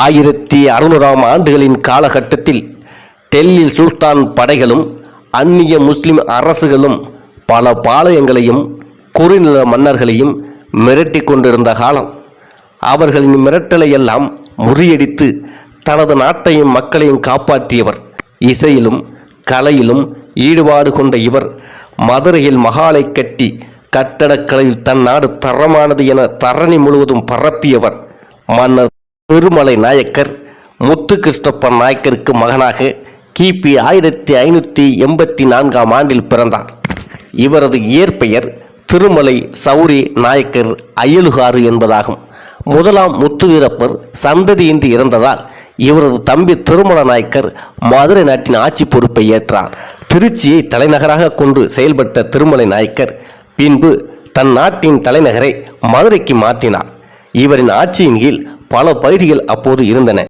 1600ஆம் ஆண்டுகளின் காலகட்டத்தில் டெல்லி சுல்தான் படைகளும் அந்நிய முஸ்லிம் அரசுகளும் பல பாளையங்களையும் குறுநில மன்னர்களையும் மிரட்டி கொண்டிருந்த காலம். அவர்களின் மிரட்டலை எல்லாம் முறியடித்து தனது நாட்டையும் மக்களையும் காப்பாற்றியவர். இசையிலும் கலையிலும் ஈடுபாடு கொண்ட இவர் மதுரையில் மகாலை கட்டி கட்டடக்கலையில் தன் நாடு தரமானது என தரணி முழுவதும் பரப்பியவர். மன்னர் திருமலை நாயக்கர் முத்துகிருஷ்ணப்ப நாயக்கருக்கு மகனாக கிபி 1584ஆம் ஆண்டில் பிறந்தார். இவரது இயற்பெயர் திருமலை சௌரி நாயக்கர் அயலுகாறு என்பதாகும். முதலாம் முத்துவீரப்பர் சந்ததியின்றி இறந்ததால் இவரது தம்பி திருமல நாயக்கர் மதுரை நாட்டின் ஆட்சி பொறுப்பை ஏற்றார். திருச்சியை தலைநகராக கொண்டு செயல்பட்ட திருமலை நாயக்கர் பின்பு தன் நாட்டின் தலைநகரை மதுரைக்கு மாற்றினார். இவரின் ஆட்சியின் கீழ் பல பகுதிகள் அப்போது இருந்தன.